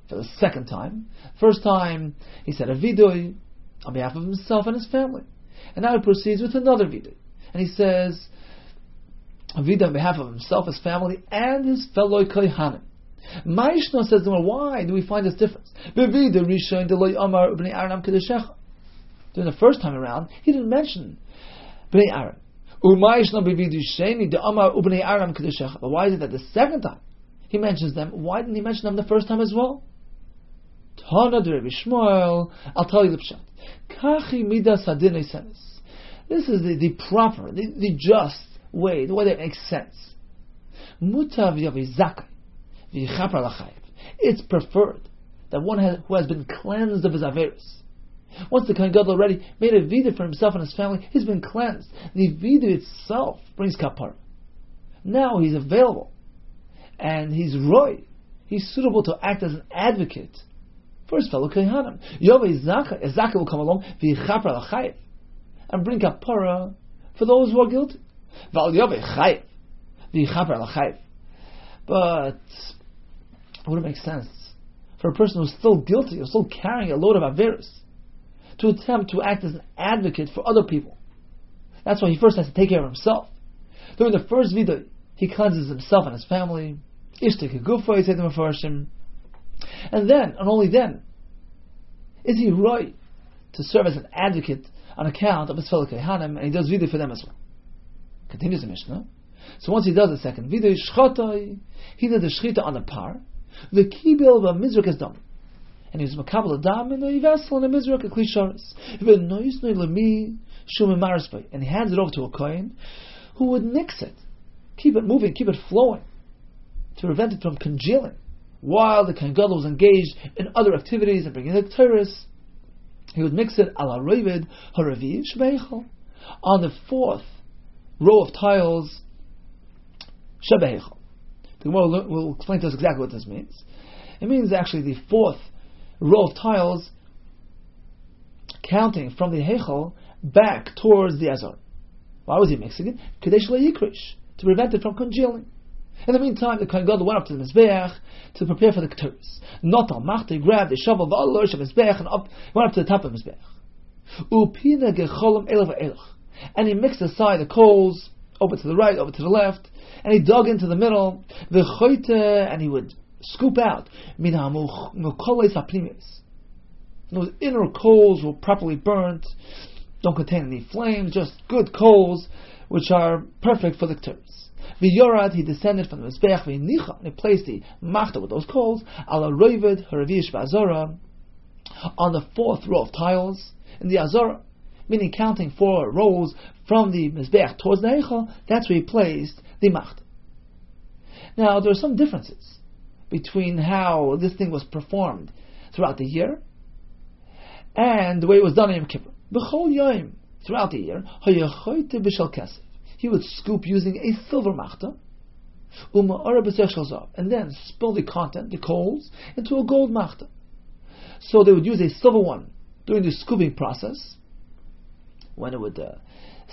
for the second time. First time he said a vidui on behalf of himself and his family, and now he proceeds with another vidui, and he says a vidui on behalf of himself, his family, and his fellow kohanim. Ma'ishno says, why do we find this difference? During the first time around, he didn't mention Bnei Aaron. But why is it that the second time he mentions them? Why didn't he mention them the first time as well? I'll tell you the pshat. This is the proper, the just way, the way that makes sense. It's preferred that one who has been cleansed of his averos. Once the Kohen Gadol already made a vidah for himself and his family, he's been cleansed. The vidah itself brings kapara. Now he's available, and he's roy. He's suitable to act as an advocate for his fellow kohanim. Yovei zaka will come along and bring kapara for those who are guilty. Val yovei chayev v'chaper l'chayev. But it wouldn't make sense for a person who's still guilty or still carrying a load of averos to attempt to act as an advocate for other people. That's why he first has to take care of himself. During the first vidah, he cleanses himself and his family. Ishtek gufa, he said to Mefarshim. And then, and only then, is he right to serve as an advocate on account of his fellow kohanim, and he does vidah for them as well. Continues the Mishnah. So once he does the second vidah, shchatai, he did the shchita on the par, the kibel of a mizrak is done, and he was makabel adam and a vessel and a mizrak a klisharis. And he hands it over to a kohen who would mix it, keep it moving, keep it flowing, to prevent it from congealing, while the Kohen Gadol was engaged in other activities and bringing the Torahs. He would mix it ala rovid haraviv shebeichel, on the fourth row of tiles shebeichel. The Gemara will explain to us exactly what this means. It means actually the fourth row of tiles, counting from the heichel back towards the azar. Why was he mixing it? Kadesh le'yikrish, to prevent it from congealing. In the meantime, the Kohen Gadol went up to the Mizbeach to prepare for the Ketores. Notal Machti grabbed the shovel of all the Mizbeach and went up to the top of the Mizbeach. Upina gecholim elach elach, and he mixed aside the coals over to the right, over to the left, and he dug into the middle. V'choite, and he would scoop out mina mukoles haprimis. Those inner coals were properly burnt, don't contain any flames, just good coals which are perfect for the Ketores. V'yorad, he descended from the Mizbeach, v'nicha, and he placed the machta with those coals, ala roived haravish ba'azara, on the fourth row of tiles in the azara, meaning counting 4 rows from the Mizbeach towards the heichal. That's where he placed the machta. Now, there are some differences between how this thing was performed, throughout the year, and the way it was done in Yom Kippur. B'chol Yom, throughout the year, he would scoop using a silver machta, and then spill the content, the coals, into a gold machta. So they would use a silver one during the scooping process. When it would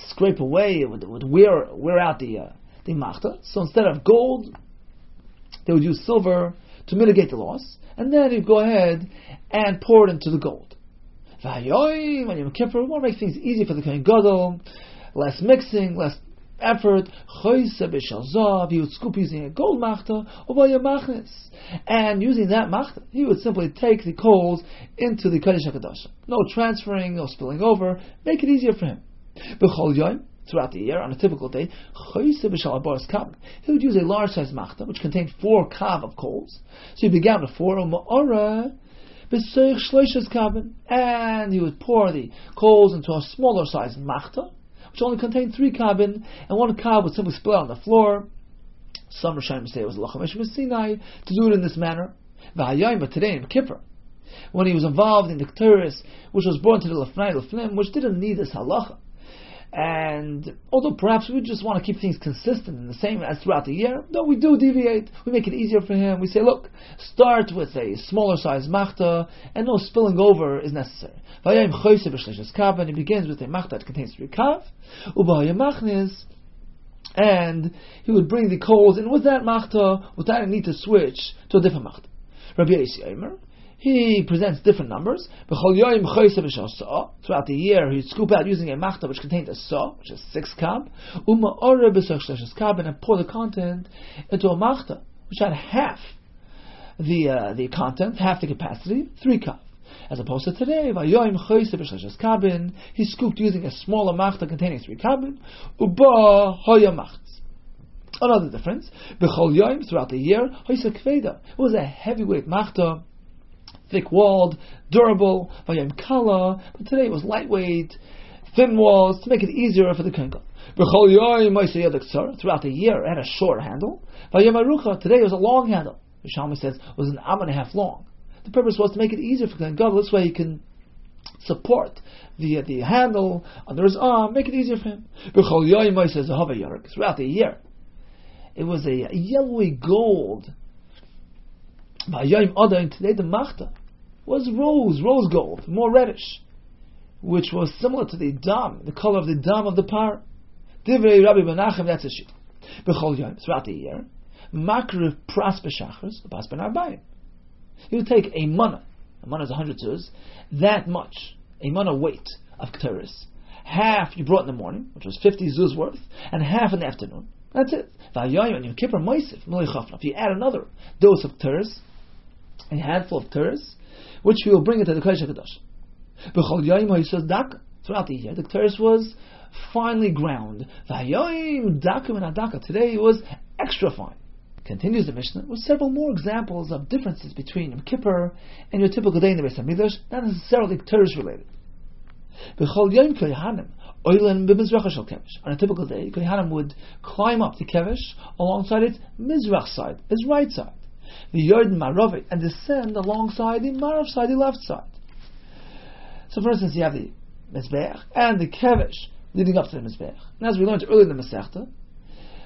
scrape away, it would wear out the machta. So instead of gold, they would use silver to mitigate the loss, and then you'd go ahead and pour it into the gold. When Yom Kippur, we want to make things easy for the Kohen Gadol, less mixing, less effort. He would scoop using a gold machta, and using that machta, he would simply take the coals into the Kodesh HaKadosh. No transferring, no spilling over, make it easier for him. Throughout the year, on a typical day, he would use a large size machta, which contained 4 kav of coals. So he began with 4, and he would pour the coals into a smaller size machta, which only contained 3 kabin, and 1 kav would simply spill out on the floor. Some Rishonim say it was Lachamish Sinai to do it in this manner. But today in Kippur, when he was involved in the Ketores, which was brought to the Lefnim, which didn't need this halacha, and although perhaps we just want to keep things consistent and the same as throughout the year, though we do deviate, we make it easier for him. We say, look, start with a smaller size machta, and no spilling over is necessary. And he begins with a machta that contains 3 kav, and he would bring the coals in with that machta without a need to switch to a different machta. Rabbi Yehuda, he presents different numbers. Throughout the year, he'd scoop out using a machta which contained a sa, which is 6 kab, and pour the content into a machta which had half the content, half the capacity, 3 kab. As opposed to today, he scooped using a smaller machta containing 3 kabin, another difference, throughout the year, it was a heavyweight machta, thick-walled, durable, but today it was lightweight, thin walls, to make it easier for the Kohen Gadol. Throughout the year, it had a short handle. Today it was a long handle. The Shalmi says it was an 1.5 long. The purpose was to make it easier for Kohen Gadol. This way he can support the handle under his arm, make it easier for him. Throughout the year, it was a yellowy gold. Today the machta was rose gold, more reddish, which was similar to the dam, the color of the dam of the par. Divrei Rabbi Menachem, that's a sheet. Throughout the year, makriv pras b'shachris, the pas ben arbayim. He would take a mana is 100 zuz, that much, a mana weight of ketores. Half you brought in the morning, which was 50 zuz worth, and half in the afternoon. That's it. If you add another dose of ketores, a handful of ketores, which we will bring into the Kodesh HaKadosh. Throughout the year, the ketores was finely ground. Today it was extra fine. Continues the Mishnah with several more examples of differences between Yom Kippur and your typical day in the Beis Hamikdash, not necessarily ketores related. On a typical day, Kohanim would climb up the kevesh alongside its mizrach side, its right side, the Yordan Maravit, and descend alongside the Marav side, the left side. So, for instance, you have the mizbeach and the kevesh leading up to the mizbeach. And as we learned earlier in the Masechta,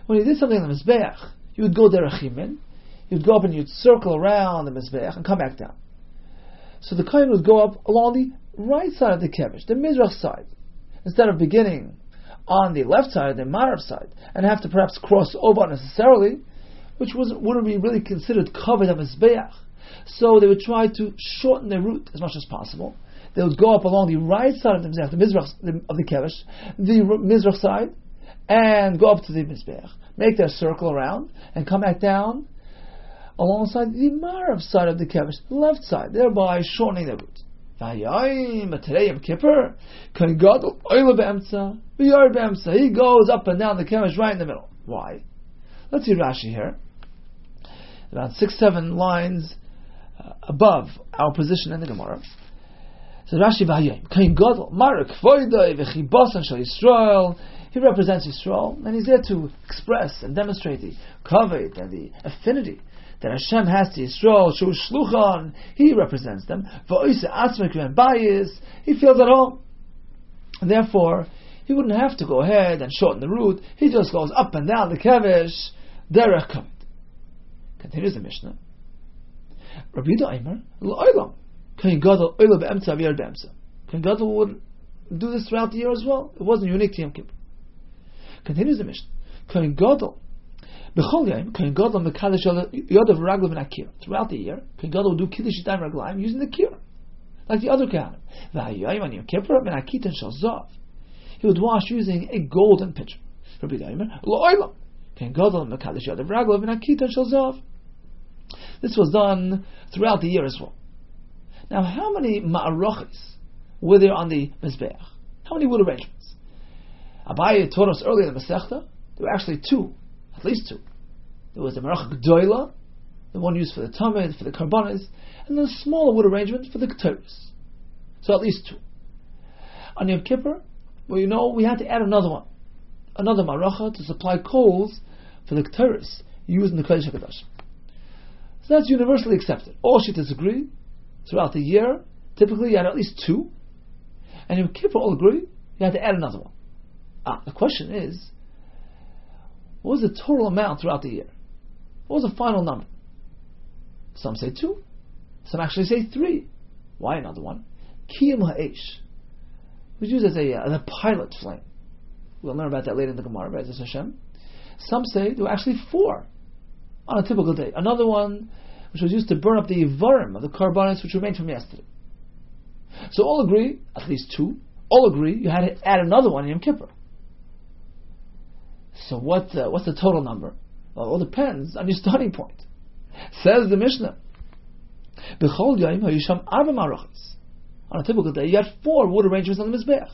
when you did something on the mizbeach, you would go derechimin, you'd go up and you'd circle around the mizbeach and come back down. So the kohen would go up along the right side of the kevesh, the mizrach side, instead of beginning on the left side, the Marav side, and have to perhaps cross over necessarily, which wouldn't be really considered covered on Mizbeach. So they would try to shorten their route as much as possible. They would go up along the right side of the Mizrach of the Kevesh, the Mizrach side, and go up to the Mizbeach, make their circle around, and come back down alongside the Marav side of the Kevesh, the left side, thereby shortening their route. But today Yom Kippur, Kohen Gadol oila be'emtza, v'yard be'emtza. He goes up and down the kevesh right in the middle. Why? Let's see Rashi here. About 6-7 lines above our position in the Gemara. So Rashi V'Hayim, Kain Gadol, Marek Voidoi V'Chibosan Shal Yisrael. He represents Yisrael, and he's there to express and demonstrate the kavod and the affinity that Hashem has to Yisrael. Shu Shluchan, he represents them. V'Oise Atzmek V'en Bayis, he feels at home. And therefore, he wouldn't have to go ahead and shorten the route. He just goes up and down the Kevish, Derech Kavod. Continues the Mishnah. Rabbi Yehuda Aimer, L'Olam. Kain Gadol Oila Be'emtza Aviyar Be'emtza. Kain Gadol would do this throughout the year as well. It wasn't unique to Yom Kippur. Continues the Mishnah. Kain Gadol B'chol Yom Kain Gadol Mekadesh Yodav Raglav and Akir. Throughout the year, Kain Gadol would do Kiddush Yitayim Raglayim using the Kir, like the other Kohanim. V'Hayayim on Yom Kippur Menakitan Shal Zav. He would wash using a golden pitcher. Rabbi Yehuda Aimer L'Olam. Kain Gadol Mekadesh Yodav Raglav and Akitan Shal Zav. This was done throughout the year as well. Now, how many ma'arachis were there on the Mizbeach? How many wood arrangements? Abaye taught us earlier in the Masechta, there were actually two, at least two. There was the Marach G'doila, the one used for the Tamid, for the Karbanis, and then a smaller wood arrangement for the Ketores. So at least two. On Yom Kippur, well, we had to add another one, another ma'aracha to supply coals for the Ketores used in the Kodesh HaKadosh. So that's universally accepted. All Shittas agree. Throughout the year, typically you had at least two, and Yom Kippur all agree you had to add another one. The question is, what was the total amount throughout the year? What was the final number? Some say two, some actually say three. Why another one? Kiyum ha'esh, which is used as a pilot flame. We'll learn about that later in the Gemara, B'ezras Hashem. Some say there were actually four on a typical day. Another one which was used to burn up the Yivarim of the Karbanis which remained from yesterday. So all agree, at least two, all agree you had to add another one in Yom Kippur. So what's the total number? Well, it depends on your starting point. Says the Mishnah, B'chol Yom Hayisham Arba Marachis. On a typical day, you had four wood arrangements on the Mizbeach.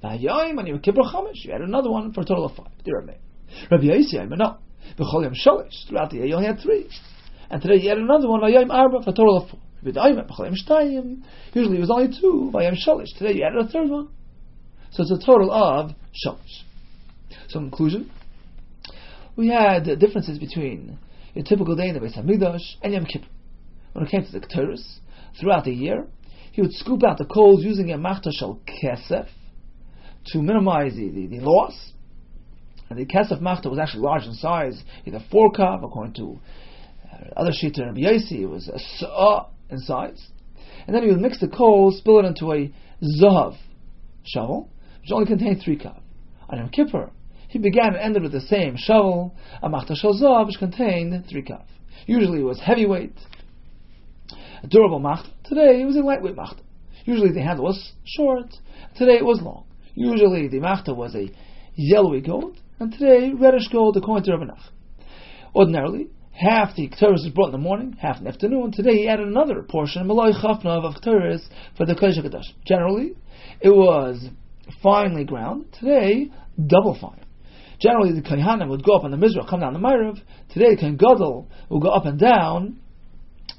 V'hayom on Yom Kippur Chamish, you had another one for a total of five. Rabbi Yossi, no. B'chol Yom Shalish, throughout the year you only had three. And today you had another one, Vayayim Arba, for a total of four. Usually it was only two, Vayayim Shalish. Today you added a third one. So it's a total of Shalish. So in conclusion, we had differences between a typical day in the Beis HaMikdash and Yom Kippur. When it came to the Ketores, throughout the year, he would scoop out the coals using a machta shel kesef to minimize the loss. And the kesef machta was actually large in size, either 4 kav, according to other shita and Rabbi Yossi, it was a sa'ah in size. And then he would mix the coals, spill it into a zahav shovel, which only contained 3 kav. On Yom Kippur, he began and ended with the same shovel, a machta shel zahav, which contained 3 kav. Usually it was heavyweight, a durable machta. Today it was a lightweight machta. Usually the handle was short, today it was long. Usually the machta was a yellowy gold, and today reddish gold, according to Rabbi Nach. Ordinarily, half the Ketores was brought in the morning, half in the afternoon. Today he added another portion, Maloi Chafnav of Ketores, for the Kodesh HaKadosh. Generally, it was finely ground. Today, double fine. Generally, the Kohanim would go up on the Mizrach, come down the Ma'ariv. Today, the Kohen Gadol will go up and down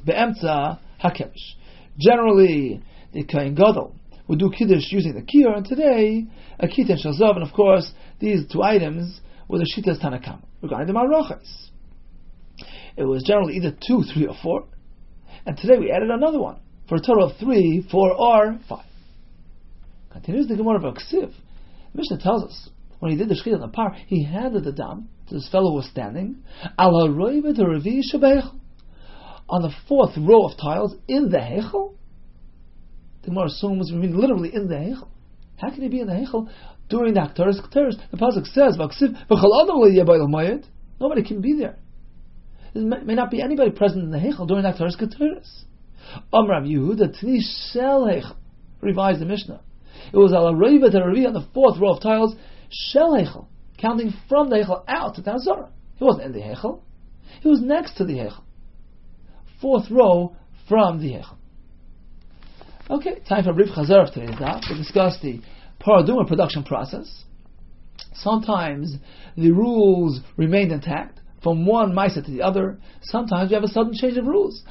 Be'emtza HaKevish. Generally, the Kohen Gadol would do Kiddush using the Kir, and today, a Kitin Shel Zav, and of course, these two items were the Shitas Tanakam. Regarding the Marachas, it was generally either 2, 3, or 4, and today we added another one, for a total of 3, 4, or 5. Continues the Gemara of Aksiv. Mishnah tells us, when he did the Shechit on the par, he handed the dam to this fellow who was standing, Ala Roivet Revi Shebeichel, on the 4th row of tiles in the Heichel. The Gemara assumes we mean literally in the Heichel. How can he be in the Heichel during the Ketores? The pasuk says, nobody can be there. There may not be anybody present in the Heichel during the Ketores. Rabbi Yehuda Tni Shel Heichel. Revise the Mishnah. It was Ala Reivet Haravi on the 4th row of tiles, Shel Heichel, counting from the Heichel out to the Hazara. He wasn't in the Heichel. He was next to the Heichel. 4th row from the Heichel. Okay, time for a brief chazar of today's daf to discuss the paraduma production process. Sometimes the rules remained intact from one ma'aseh to the other. Sometimes you have a sudden change of rules.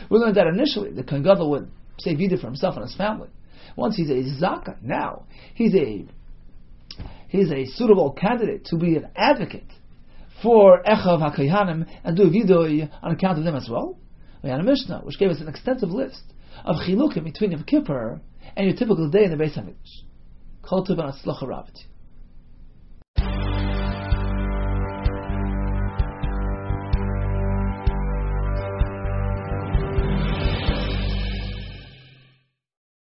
We learned that initially the Kohen Gadol would say Vida for himself and his family. Once he's a Zaka, now he's a suitable candidate to be an advocate for Echav HaKohanim and do a Vidoi on account of them as well. We had a Mishnah which gave us an extensive list of Chilukim between Yom Kippur and your typical day in the Beis HaMikdash. Kol Tov and Atzlacha Rabbi.